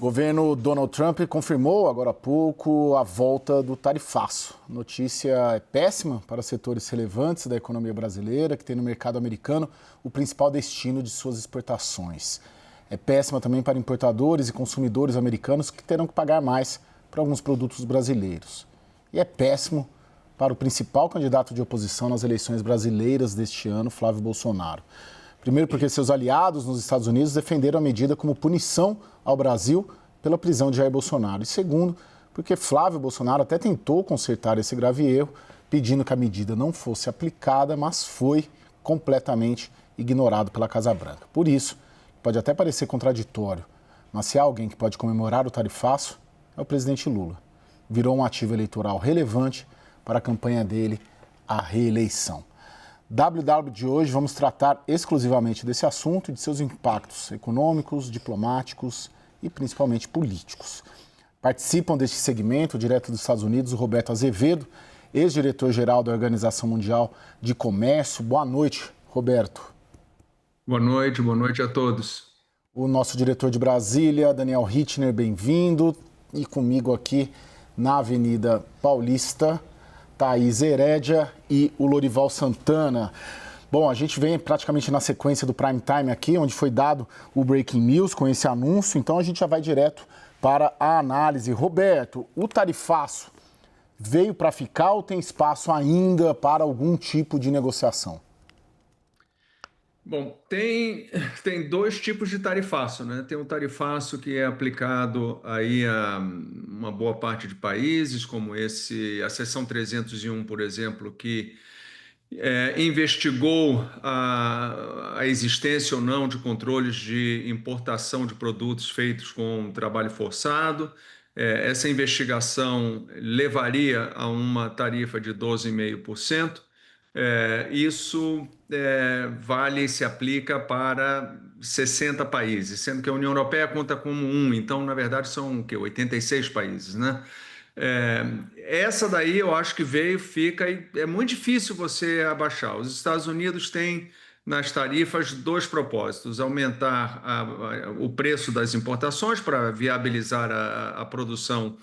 governo Donald Trump confirmou agora há pouco a volta do tarifaço. A notícia é péssima para setores relevantes da economia brasileira, que tem no mercado americano o principal destino de suas exportações. É péssima também para importadores e consumidores americanos que terão que pagar mais para alguns produtos brasileiros. E é péssimo para o principal candidato de oposição nas eleições brasileiras deste ano, Flávio Bolsonaro. Primeiro porque seus aliados nos Estados Unidos defenderam a medida como punição ao Brasil pela prisão de Jair Bolsonaro. E segundo, porque Flávio Bolsonaro até tentou consertar esse grave erro, pedindo que a medida não fosse aplicada, mas foi completamente ignorado pela Casa Branca. Por isso, pode até parecer contraditório, mas se há alguém que pode comemorar o tarifaço, é o presidente Lula. Virou um ativo eleitoral relevante para a campanha dele à reeleição. WW de hoje vamos tratar exclusivamente desse assunto e de seus impactos econômicos, diplomáticos e principalmente políticos. Participam deste segmento, direto dos Estados Unidos, o Roberto Azevedo, ex-diretor-geral da Organização Mundial de Comércio. Boa noite, Roberto. Boa noite a todos. O nosso diretor de Brasília, Daniel Hittner, bem-vindo. E comigo aqui na Avenida Paulista, Thaís Herédia e o Lorival Santana. Bom, a gente vem praticamente na sequência do Prime Time aqui, onde foi dado o Breaking News com esse anúncio, então a gente já vai direto para a análise. Roberto, o tarifaço veio para ficar ou tem espaço ainda para algum tipo de negociação? Bom, tem dois tipos de tarifaço, né? Tem o tarifaço que é aplicado aí a uma boa parte de países, como a Seção 301, por exemplo, que investigou a existência ou não de controles de importação de produtos feitos com trabalho forçado. Essa investigação levaria a uma tarifa de 12,5%. Isso vale e se aplica para 60 países, sendo que a União Europeia conta como então, na verdade, são o quê? 86 países, né? Essa daí eu acho que fica, e é muito difícil você abaixar. Os Estados Unidos têm nas tarifas dois propósitos: aumentar o preço das importações para viabilizar a produção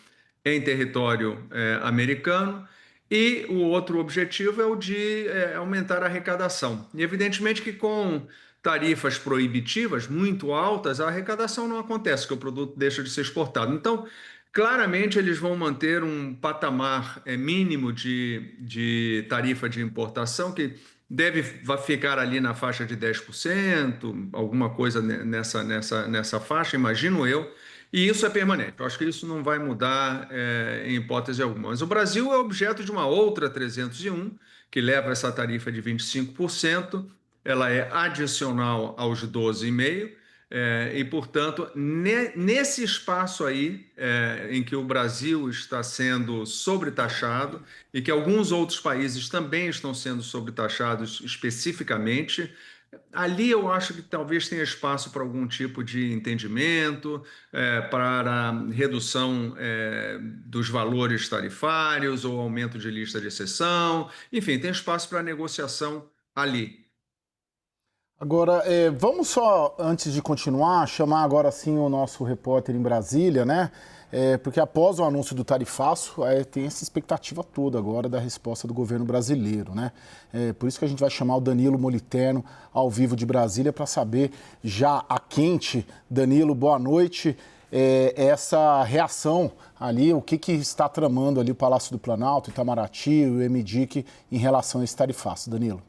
em território americano, e o outro objetivo é o de aumentar a arrecadação. E evidentemente que com tarifas proibitivas muito altas, a arrecadação não acontece, porque o produto deixa de ser exportado. Então, claramente, eles vão manter um patamar mínimo de tarifa de importação que vai ficar ali na faixa de 10%, alguma coisa nessa faixa, imagino eu, e isso é permanente. Eu acho que isso não vai mudar em hipótese alguma. Mas o Brasil é objeto de uma outra 301, que leva essa tarifa de 25%, ela é adicional aos 12,5%, e, portanto, nesse espaço aí em que o Brasil está sendo sobretaxado e que alguns outros países também estão sendo sobretaxados especificamente, ali eu acho que talvez tenha espaço para algum tipo de entendimento, para redução dos valores tarifários ou aumento de lista de exceção. Enfim, tem espaço para negociação ali. Agora, vamos só, antes de continuar, chamar agora sim o nosso repórter em Brasília, né? Porque após o anúncio do tarifaço, tem essa expectativa toda agora da resposta do governo brasileiro, né? Por isso que a gente vai chamar o Danilo Moliterno ao vivo de Brasília para saber já a quente. Danilo, boa noite. Essa reação ali, o que está tramando ali o Palácio do Planalto, Itamaraty e o MDIC em relação a esse tarifaço, Danilo?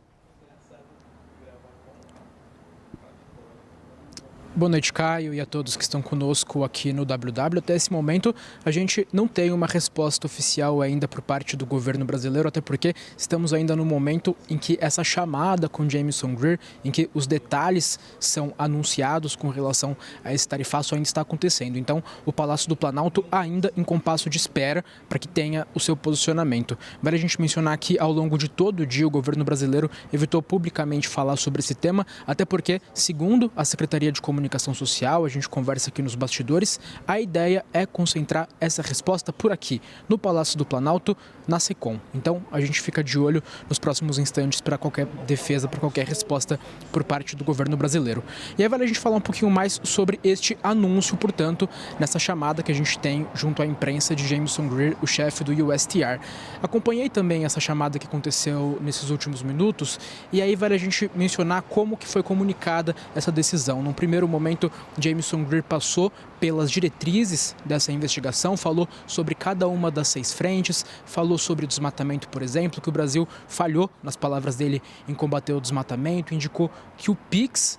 Boa noite, Caio, e a todos que estão conosco aqui no WW. Até esse momento, a gente não tem uma resposta oficial ainda por parte do governo brasileiro, até porque estamos ainda no momento em que essa chamada com Jamieson Greer, em que os detalhes são anunciados com relação a esse tarifaço, ainda está acontecendo. Então, o Palácio do Planalto ainda em compasso de espera para que tenha o seu posicionamento. Vale a gente mencionar que, ao longo de todo o dia, o governo brasileiro evitou publicamente falar sobre esse tema, até porque, segundo a Secretaria de Comunicação comunicação social, a gente conversa aqui nos bastidores. A ideia é concentrar essa resposta por aqui, no Palácio do Planalto, na SECOM. Então, a gente fica de olho nos próximos instantes para qualquer defesa, para qualquer resposta por parte do governo brasileiro. E aí vale a gente falar um pouquinho mais sobre este anúncio, portanto, nessa chamada que a gente tem junto à imprensa de Jamieson Greer, o chefe do USTR. Acompanhei também essa chamada que aconteceu nesses últimos minutos e aí vale a gente mencionar como que foi comunicada essa decisão. Num primeiro momento, Jamieson Greer passou pelas diretrizes dessa investigação, falou sobre cada uma das 6 frentes, falou sobre o desmatamento, por exemplo, que o Brasil falhou, nas palavras dele, em combater o desmatamento, indicou que o PIX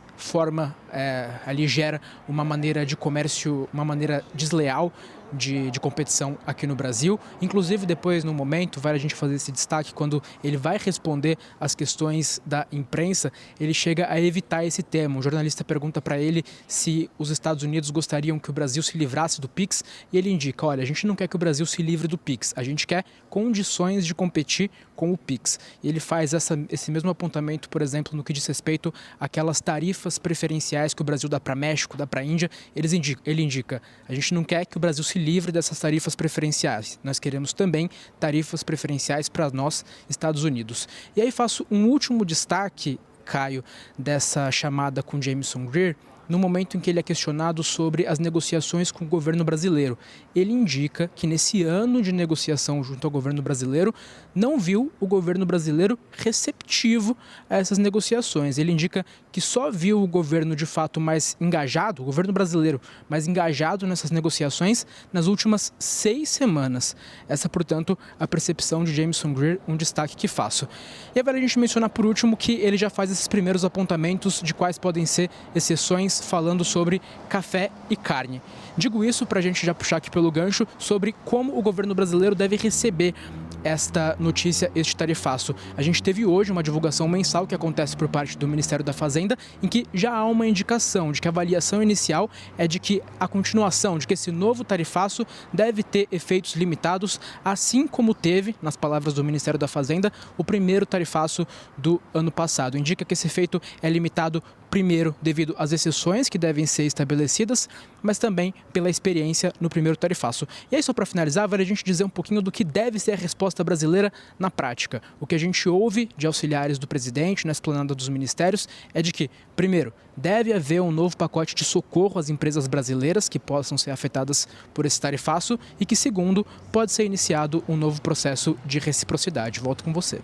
ali gera uma maneira de comércio, uma maneira desleal de competição aqui no Brasil. Inclusive, depois, no momento, vale a gente fazer esse destaque, quando ele vai responder às questões da imprensa, ele chega a evitar esse tema. O jornalista pergunta para ele se os Estados Unidos gostariam que o Brasil se livrasse do PIX, e ele indica, olha, a gente não quer que o Brasil se livre do PIX, a gente quer condições de competir com o PIX. E ele faz esse mesmo apontamento, por exemplo, no que diz respeito àquelas tarifas preferenciais que o Brasil dá para México, dá para a Índia. Ele indica, a gente não quer que o Brasil se livre dessas tarifas preferenciais. Nós queremos também tarifas preferenciais para nós, Estados Unidos. E aí faço um último destaque, Caio, dessa chamada com Jamieson Greer, no momento em que ele é questionado sobre as negociações com o governo brasileiro. Ele indica que nesse ano de negociação junto ao governo brasileiro, não viu o governo brasileiro receptivo a essas negociações. Ele indica que só viu o governo de fato mais engajado, o governo brasileiro mais engajado nessas negociações nas últimas 6 semanas. Essa, portanto, a percepção de Jamieson Greer, um destaque que faço. E agora a gente mencionar por último que ele já faz esses primeiros apontamentos de quais podem ser exceções, falando sobre café e carne. Digo isso para a gente já puxar aqui pelo gancho sobre como o governo brasileiro deve receber esta notícia, este tarifaço. A gente teve hoje uma divulgação mensal que acontece por parte do Ministério da Fazenda, em que já há uma indicação de que a avaliação inicial é de que a continuação, de que esse novo tarifaço deve ter efeitos limitados, assim como teve, nas palavras do Ministério da Fazenda, o primeiro tarifaço do ano passado. Indica que esse efeito é limitado primeiro devido às exceções que devem ser estabelecidas, mas também pela experiência no primeiro tarifaço. E aí, só para finalizar, vale a gente dizer um pouquinho do que deve ser a resposta brasileira na prática. O que a gente ouve de auxiliares do presidente na esplanada dos ministérios é de que, primeiro, deve haver um novo pacote de socorro às empresas brasileiras que possam ser afetadas por esse tarifaço e que, segundo, pode ser iniciado um novo processo de reciprocidade. Volto com você.